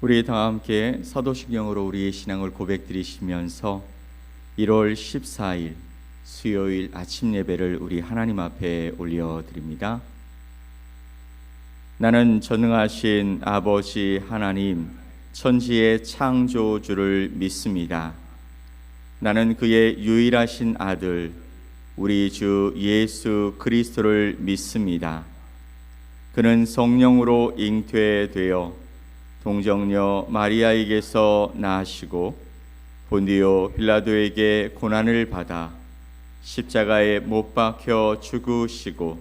우리 다 함께 사도신경으로 우리의 신앙을 고백드리시면서 1월 14일 수요일 아침 예배를 우리 하나님 앞에 올려드립니다. 나는 전능하신 아버지 하나님 천지의 창조주를 믿습니다. 나는 그의 유일하신 아들 우리 주 예수 그리스도를 믿습니다. 그는 성령으로 잉태되어 동정녀 마리아에게서 나시고 본디오 빌라도에게 고난을 받아 십자가에 못 박혀 죽으시고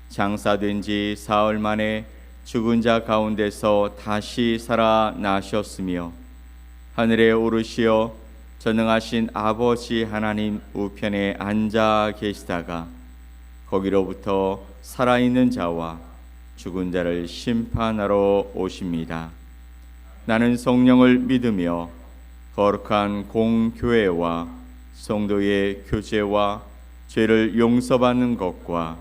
장사된 지 사흘 만에 죽은 자 가운데서 다시 살아나셨으며 하늘에 오르시어 전능하신 아버지 하나님 우편에 앉아 계시다가 거기로부터 살아있는 자와 죽은 자를 심판하러 오십니다. 나는 성령을 믿으며 거룩한 공교회와 성도의 교제와 죄를 용서받는 것과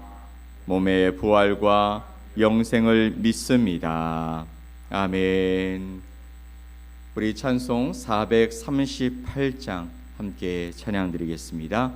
몸의 부활과 영생을 믿습니다. 아멘. 우리 찬송 438장 함께 찬양드리겠습니다.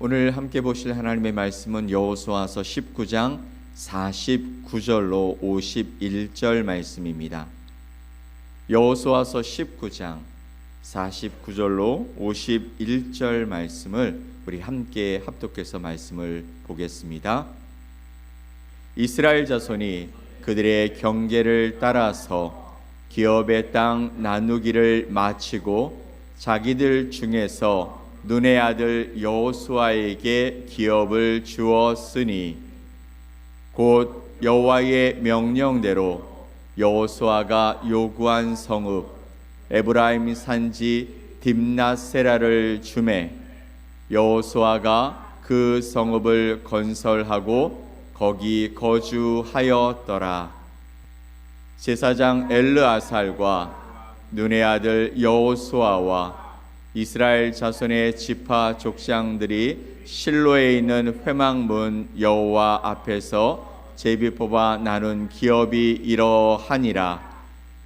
오늘 함께 보실 하나님의 말씀은 여호수아서 19장 49절로 51절 말씀입니다. 여호수아서 19장 49절로 51절 말씀을 우리 함께 합독해서 말씀을 보겠습니다. 이스라엘 자손이 그들의 경계를 따라서 기업의 땅 나누기를 마치고 자기들 중에서 눈의 아들 여호수아에게 기업을 주었으니 곧 여호와의 명령대로 여호수아가 요구한 성읍 에브라임 산지 딥낫세라를 주매 여호수아가 그 성읍을 건설하고 거기 거주하였더라. 제사장 엘르아살과 눈의 아들 여호수아와 이스라엘 자손의 지파 족장들이 실로에 있는 회막문 여호와 앞에서 제비 뽑아 나눈 기업이 이러하니라.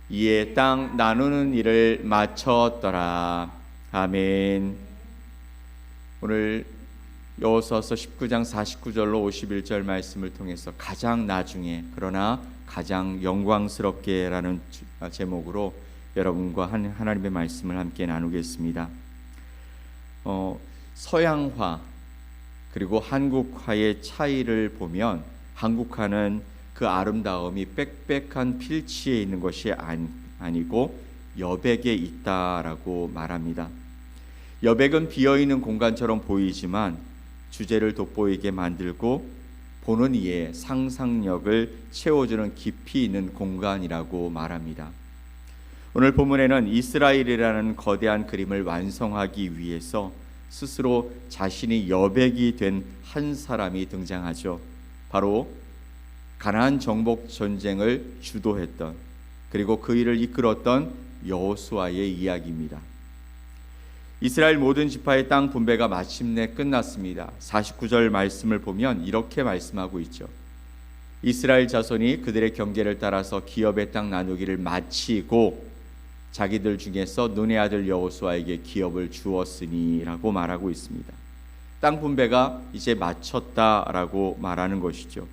이에 땅 나누는 일을 마쳤더라. 아멘. 오늘 여호수아서 19장 49절로 51절 말씀을 통해서 가장 나중에 그러나 가장 영광스럽게라는 제목으로 여러분과 하나님의 말씀을 함께 나누겠습니다. 서양화 그리고 한국화의 차이를 보면 한국화는 그 아름다움이 빽빽한 필치에 있는 것이 아니고 여백에 있다라고 말합니다. 여백은 비어있는 공간처럼 보이지만 주제를 돋보이게 만들고 보는 이의 상상력을 채워주는 깊이 있는 공간이라고 말합니다. 오늘 본문에는 이스라엘이라는 거대한 그림을 완성하기 위해서 스스로 자신이 여백이 된 한 사람이 등장하죠. 바로 가나안 정복 전쟁을 주도했던 그리고 그 일을 이끌었던 여호수아의 이야기입니다. 이스라엘 모든 지파의 땅 분배가 마침내 끝났습니다. 49절 말씀을 보면 이렇게 말씀하고 있죠. 이스라엘 자손이 그들의 경계를 따라서 기업의 땅 나누기를 마치고 자기들 중에서 눈의 아들 여호수아에게 기업을 주었으니라고 말하고 있습니다. 땅 분배가 이제 마쳤다라고 말하는 것이죠.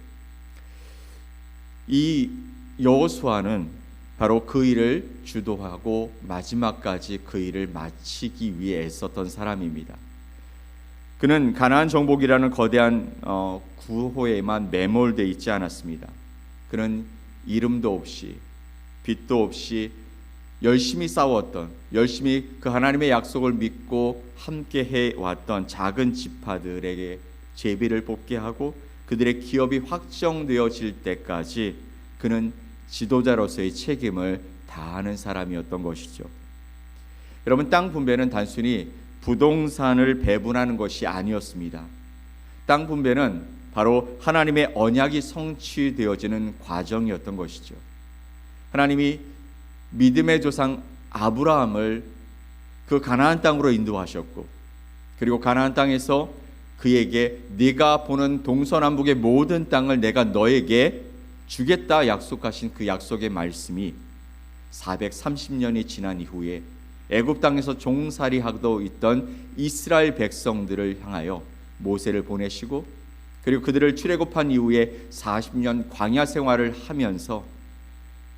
이 여호수아는 바로 그 일을 주도하고 마지막까지 그 일을 마치기 위해 애썼던 사람입니다. 그는 가나안 정복이라는 거대한 구호에만 매몰되어 있지 않았습니다. 그는 이름도 없이 빛도 없이 열심히 싸웠던, 열심히 그 하나님의 약속을 믿고 함께 해왔던 작은 지파들에게 제비를 뽑게 하고 그들의 기업이 확정되어질 때까지 그는 지도자로서의 책임을 다하는 사람이었던 것이죠. 여러분, 땅 분배는 단순히 부동산을 배분하는 것이 아니었습니다. 땅 분배는 바로 하나님의 언약이 성취되어지는 과정이었던 것이죠. 하나님이 믿음의 조상 아브라함을 그 가나안 땅으로 인도하셨고, 그리고 가나안 땅에서 그에게 네가 보는 동서남북의 모든 땅을 내가 너에게 주겠다 약속하신 그 약속의 말씀이 430년이 지난 이후에 애굽 땅에서 종살이하고 있던 이스라엘 백성들을 향하여 모세를 보내시고, 그리고 그들을 출애굽한 이후에 40년 광야 생활을 하면서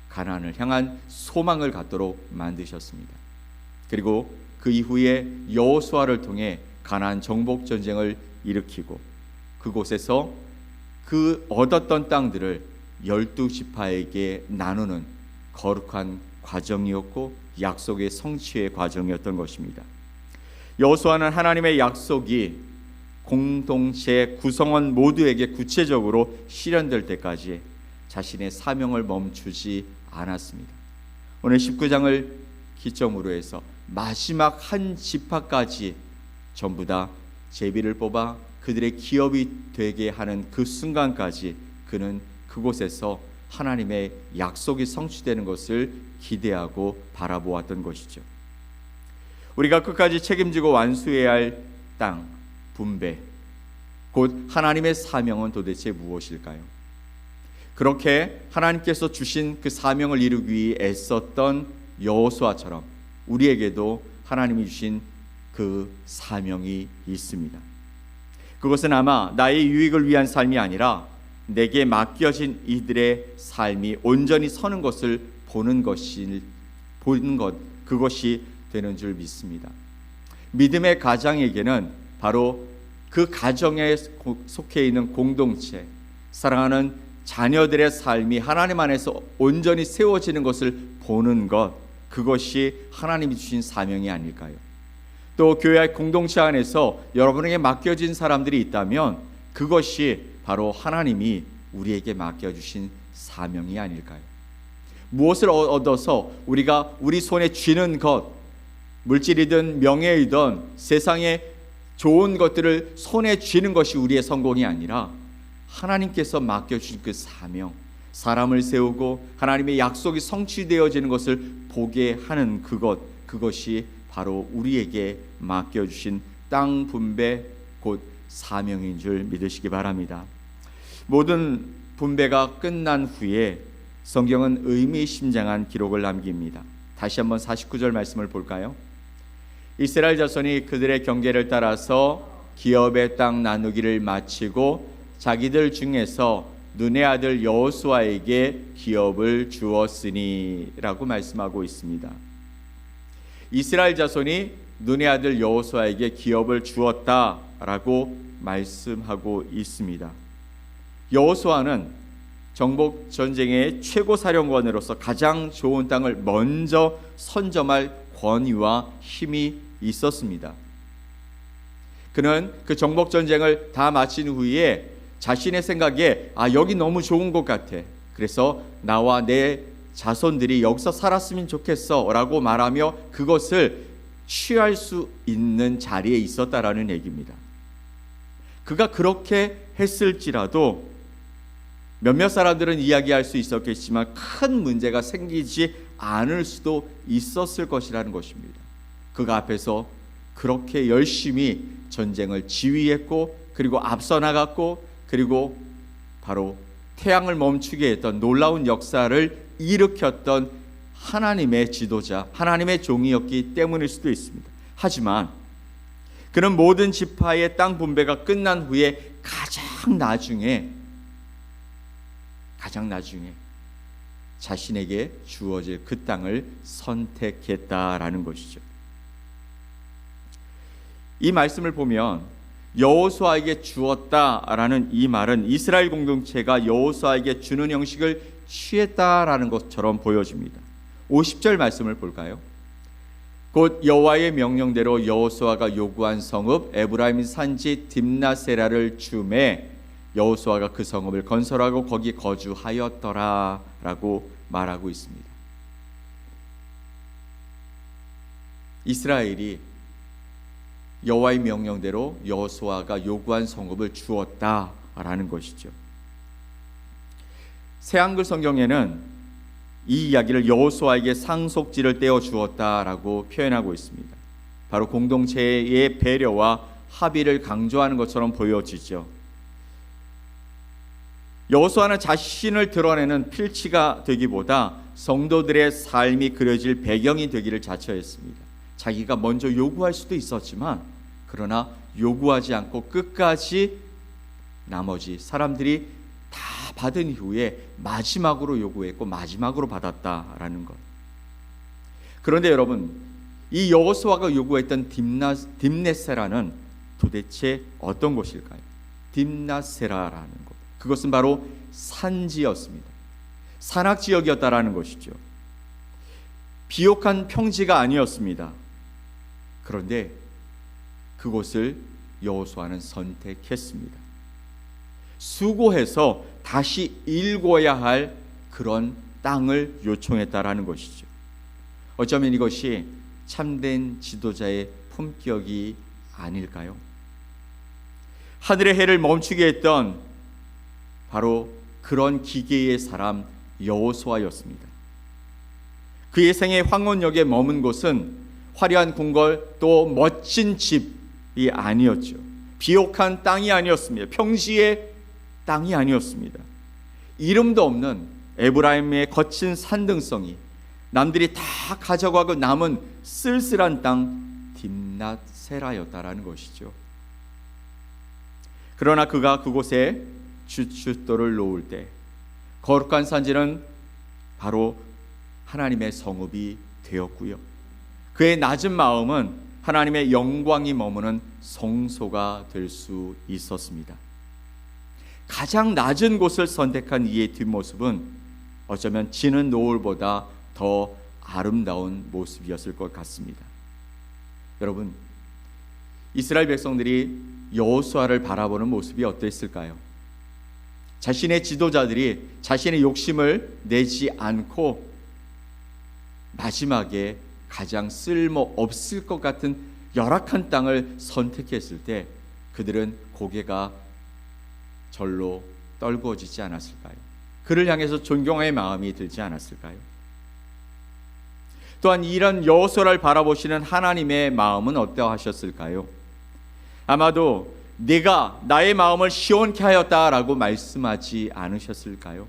가나안을 향한 소망을 갖도록 만드셨습니다. 그리고 그 이후에 여호수아를 통해 가나안 정복 전쟁을 일으키고 그곳에서 그 얻었던 땅들을 12지파에게 나누는 거룩한 과정이었고 약속의 성취의 과정이었던 것입니다. 여호수아는 하나님의 약속이 공동체 구성원 모두에게 구체적으로 실현될 때까지 자신의 사명을 멈추지 않았습니다. 오늘 19장을 기점으로 해서 마지막 한 지파까지 전부 다 제비를 뽑아 그들의 기업이 되게 하는 그 순간까지 그는 그곳에서 하나님의 약속이 성취되는 것을 기대하고 바라보았던 것이죠. 우리가 끝까지 책임지고 완수해야 할 땅 분배, 곧 하나님의 사명은 도대체 무엇일까요? 그렇게 하나님께서 주신 그 사명을 이루기 위해 애썼던 여호수아처럼 우리에게도 하나님이 주신 그 사명이 있습니다. 그것은 아마 나의 유익을 위한 삶이 아니라 내게 맡겨진 이들의 삶이 온전히 서는 것을 보는 것, 그것이 되는 줄 믿습니다. 믿음의 가장에게는 바로 그 가정에 속해 있는 공동체, 사랑하는 자녀들의 삶이 하나님 안에서 온전히 세워지는 것을 보는 것, 그것이 하나님이 주신 사명이 아닐까요? 또 교회 공동체 안에서 여러분에게 맡겨진 사람들이 있다면 그것이 바로 하나님이 우리에게 맡겨주신 사명이 아닐까요? 무엇을 얻어서 우리가 우리 손에 쥐는 것, 물질이든 명예이든 세상의 좋은 것들을 손에 쥐는 것이 우리의 성공이 아니라 하나님께서 맡겨주신 그 사명, 사람을 세우고 하나님의 약속이 성취되어지는 것을 보게 하는 그것이 바로 우리에게 맡겨주신 땅 분배 곧 사명인 줄 믿으시기 바랍니다. 모든 분배가 끝난 후에 성경은 의미심장한 기록을 남깁니다. 다시 한번 49절 말씀을 볼까요? 이스라엘 자손이 그들의 경계를 따라서 기업의 땅 나누기를 마치고 자기들 중에서 눈의 아들 여호수아에게 기업을 주었으니 라고 말씀하고 있습니다. 이스라엘 자손이 눈의 아들 여호수아에게 기업을 주었다라고 말씀하고 있습니다. 여호수아는 정복 전쟁의 최고 사령관으로서 가장 좋은 땅을 먼저 선점할 권위와 힘이 있었습니다. 그는 그 정복 전쟁을 다 마친 후에 자신의 생각에 여기 너무 좋은 것 같아. 그래서 나와 내 자손들이 여기서 살았으면 좋겠어 라고 말하며 그것을 취할 수 있는 자리에 있었다라는 얘기입니다. 그가 그렇게 했을지라도 몇몇 사람들은 이야기할 수 있었겠지만 큰 문제가 생기지 않을 수도 있었을 것이라는 것입니다. 그가 앞에서 그렇게 열심히 전쟁을 지휘했고 그리고 앞서 나갔고 그리고 바로 태양을 멈추게 했던 놀라운 역사를 일으켰던 하나님의 지도자, 하나님의 종이었기 때문일 수도 있습니다. 하지만 그는 모든 지파의 땅 분배가 끝난 후에 가장 나중에 자신에게 주어질 그 땅을 선택했다라는 것이죠. 이 말씀을 보면 여호수아에게 주었다라는 이 말은 이스라엘 공동체가 여호수아에게 주는 형식을 취했다라는 것처럼 보여집니다. 50절 말씀을 볼까요? 곧 여호와의 명령대로 여호수아가 요구한 성읍 에브라임 산지 딥나세라를 주매 여호수아가 그 성읍을 건설하고 거기 거주하였더라 라고 말하고 있습니다. 이스라엘이 여호와의 명령대로 여호수아가 요구한 성읍을 주었다라는 것이죠. 새한글 성경에는 이 이야기를 여호수아에게 상속지를 떼어 주었다라고 표현하고 있습니다. 바로 공동체의 배려와 합의를 강조하는 것처럼 보여지죠. 여호수아는 자신을 드러내는 필치가 되기보다 성도들의 삶이 그려질 배경이 되기를 자처했습니다. 자기가 먼저 요구할 수도 있었지만 그러나 요구하지 않고 끝까지 나머지 사람들이 다 받은 이후에 마지막으로 요구했고 마지막으로 받았다라는 것. 그런데 여러분, 이 여호수아가 요구했던 딥네세라는 도대체 어떤 곳일까요? 딥나세라라는 곳, 그것은 바로 산지였습니다. 산악지역이었다라는 것이죠. 비옥한 평지가 아니었습니다. 그런데 그곳을 여호수아는 선택했습니다. 수고해서 다시 일궈야 할 그런 땅을 요청했다라는 것이죠. 어쩌면 이것이 참된 지도자의 품격이 아닐까요? 하늘의 해를 멈추게 했던 바로 그런 기계의 사람 여호수아였습니다. 그의 생의 황혼역에 머문 곳은 화려한 궁궐 또 멋진 집이 아니었죠. 비옥한 땅이 아니었습니다. 평지의 땅이 아니었습니다. 이름도 없는 에브라임의 거친 산등성이 남들이 다 가져가고 남은 쓸쓸한 땅 딥낫세라였다라는 것이죠. 그러나 그가 그곳에 주춧돌을 놓을 때 거룩한 산지는 바로 하나님의 성읍이 되었고요. 그의 낮은 마음은 하나님의 영광이 머무는 성소가 될 수 있었습니다. 가장 낮은 곳을 선택한 이의 뒷모습은 어쩌면 지는 노을보다 더 아름다운 모습이었을 것 같습니다. 여러분, 이스라엘 백성들이 여호수아를 바라보는 모습이 어땠을까요? 자신의 지도자들이 자신의 욕심을 내지 않고 마지막에 가장 쓸모없을 것 같은 열악한 땅을 선택했을 때 그들은 고개가 절로 떨구어지지 않았을까요? 그를 향해서 존경의 마음이 들지 않았을까요? 또한 이런 여호수아를 바라보시는 하나님의 마음은 어떠하셨을까요? 아마도 내가 나의 마음을 시원케 하였다라고 말씀하지 않으셨을까요?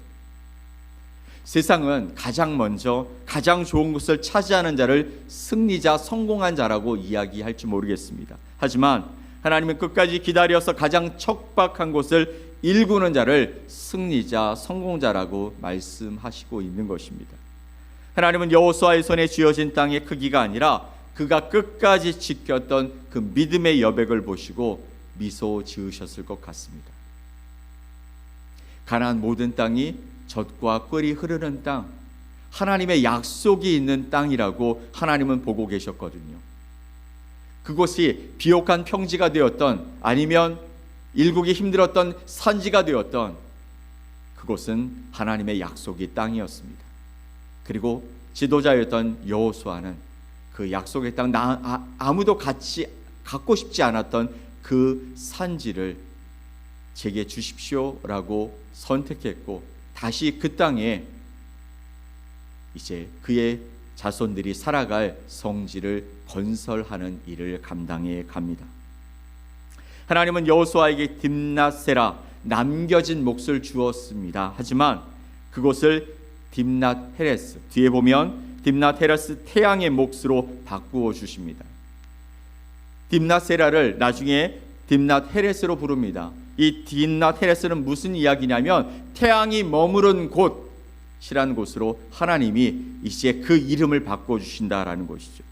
세상은 가장 먼저 가장 좋은 것을 차지하는 자를 승리자, 성공한 자라고 이야기할지 모르겠습니다. 하지만 하나님은 끝까지 기다려서 가장 척박한 곳을 일구는 자를 승리자, 성공자라고 말씀하시고 있는 것입니다. 하나님은 여호수아의 손에 쥐어진 땅의 크기가 아니라 그가 끝까지 지켰던 그 믿음의 여백을 보시고 미소 지으셨을 것 같습니다. 가나안 모든 땅이 젖과 꿀이 흐르는 땅, 하나님의 약속이 있는 땅이라고 하나님은 보고 계셨거든요. 그곳이 비옥한 평지가 되었던, 아니면 일국이 힘들었던 산지가 되었던, 그곳은 하나님의 약속의 땅이었습니다. 그리고 지도자였던 여호수아는 그 약속의 땅, 아무도 갖고 싶지 않았던 그 산지를 제게 주십시오라고 선택했고, 다시 그 땅에 이제 그의 자손들이 살아갈 성지를 건설하는 일을 감당해 갑니다. 하나님은 여호수아에게 딥낫세라, 남겨진 몫을 주었습니다. 하지만 그곳을 딥낫 헤레스, 뒤에 보면 딥낫 헤레스, 태양의 몫으로 바꾸어 주십니다. 딥낫세라를 나중에 딥낫 헤레스로 부릅니다. 이 딥낫 헤레스는 무슨 이야기냐면 태양이 머무른 곳이라는 곳으로 하나님이 이제 그 이름을 바꿔주신다라는 것이죠.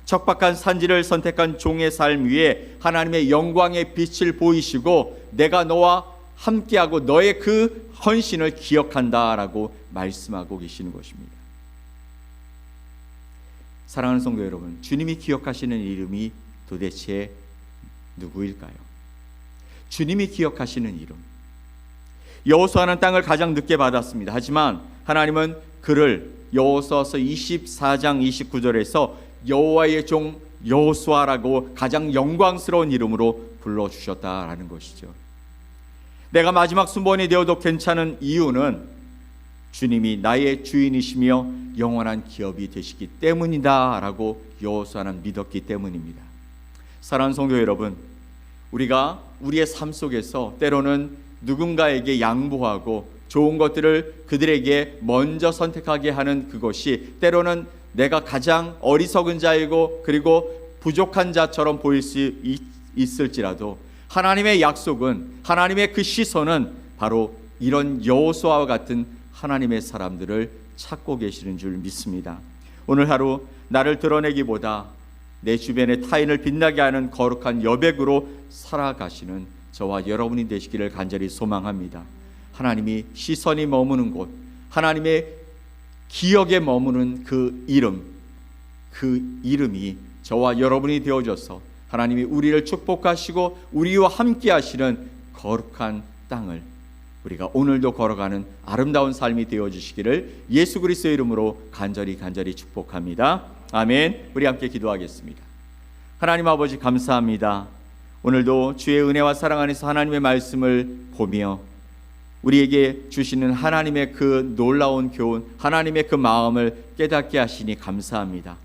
척박한 산지를 선택한 종의 삶 위에 하나님의 영광의 빛을 보이시고 내가 너와 함께하고 너의 그 헌신을 기억한다라고 말씀하고 계시는 것입니다. 사랑하는 성도 여러분, 주님이 기억하시는 이름이 도대체 누구일까요? 주님이 기억하시는 이름. 여호수아는 땅을 가장 늦게 받았습니다. 하지만 하나님은 그를 여호수아서 24장 29절에서 여호와의 종 여호수아라고 가장 영광스러운 이름으로 불러주셨다라는 것이죠. 내가 마지막 순번이 되어도 괜찮은 이유는 주님이 나의 주인이시며 영원한 기업이 되시기 때문이다 라고 여호수아는 믿었기 때문입니다. 사랑하는 성도 여러분, 우리가 우리의 삶 속에서 때로는 누군가에게 양보하고 좋은 것들을 그들에게 먼저 선택하게 하는 그것이 때로는 내가 가장 어리석은 자이고 그리고 부족한 자처럼 보일 수 있을지라도 하나님의 약속은, 하나님의 그 시선은 바로 이런 여호수아와 같은 하나님의 사람들을 찾고 계시는 줄 믿습니다. 오늘 하루 나를 드러내기보다 내 주변의 타인을 빛나게 하는 거룩한 여백으로 살아가시는 저와 여러분이 되시기를 간절히 소망합니다. 하나님이 시선이 머무는 곳, 하나님의 기억에 머무는 그 이름, 그 이름이 저와 여러분이 되어져서 하나님이 우리를 축복하시고 우리와 함께 하시는 거룩한 땅을 우리가 오늘도 걸어가는 아름다운 삶이 되어주시기를 예수 그리스도의 이름으로 간절히 축복합니다. 아멘. 우리 함께 기도하겠습니다. 하나님 아버지, 감사합니다. 오늘도 주의 은혜와 사랑 안에서 하나님의 말씀을 보며 우리에게 주시는 하나님의 그 놀라운 교훈, 하나님의 그 마음을 깨닫게 하시니 감사합니다.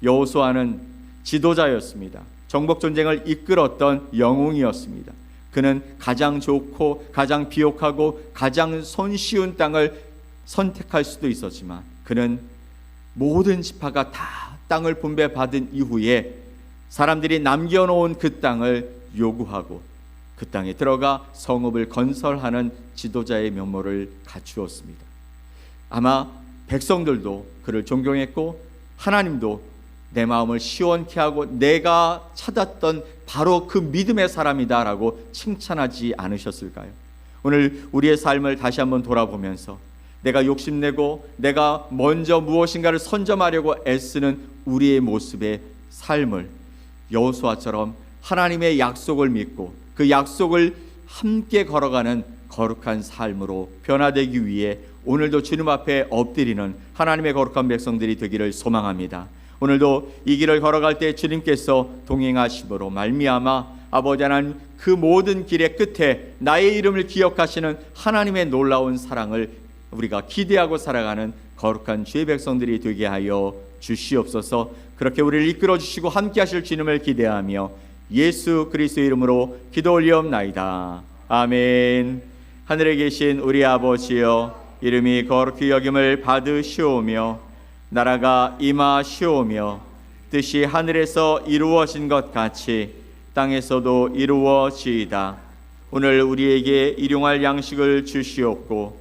여호수아는 지도자였습니다. 정복전쟁을 이끌었던 영웅이었습니다. 그는 가장 좋고 가장 비옥하고 가장 손쉬운 땅을 선택할 수도 있었지만 그는 모든 지파가 다 땅을 분배받은 이후에 사람들이 남겨놓은 그 땅을 요구하고 그 땅에 들어가 성읍을 건설하는 지도자의 면모를 갖추었습니다. 아마 백성들도 그를 존경했고 하나님도 내 마음을 시원케 하고 내가 찾았던 바로 그 믿음의 사람이다라고 칭찬하지 않으셨을까요? 오늘 우리의 삶을 다시 한번 돌아보면서 내가 욕심내고 내가 먼저 무엇인가를 선점하려고 애쓰는 우리의 모습의 삶을 여호수아처럼 하나님의 약속을 믿고 그 약속을 함께 걸어가는 거룩한 삶으로 변화되기 위해 오늘도 주님 앞에 엎드리는 하나님의 거룩한 백성들이 되기를 소망합니다. 오늘도 이 길을 걸어갈 때 주님께서 동행하심으로 말미암아 아버지 하나님 그 모든 길의 끝에 나의 이름을 기억하시는 하나님의 놀라운 사랑을 우리가 기대하고 살아가는 거룩한 주의 백성들이 되게 하여 주시옵소서. 그렇게 우리를 이끌어 주시고 함께 하실 주님을 기대하며 예수 그리스도의 이름으로 기도 올리옵나이다. 아멘. 하늘에 계신 우리 아버지여, 이름이 거룩히 여김을 받으시오며 나라가 임하시오며 뜻이 하늘에서 이루어진 것 같이 땅에서도 이루어지이다. 오늘 우리에게 일용할 양식을 주시옵고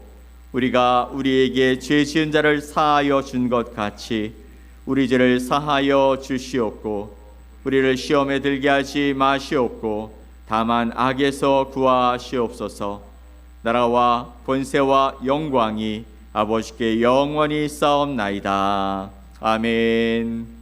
우리가 우리에게 죄 지은 자를 사하여 준 것 같이 우리 죄를 사하여 주시옵고 우리를 시험에 들게 하지 마시옵고 다만 악에서 구하시옵소서. 나라와 권세와 영광이 아버지께 영원히 쌓옵나이다. 아멘.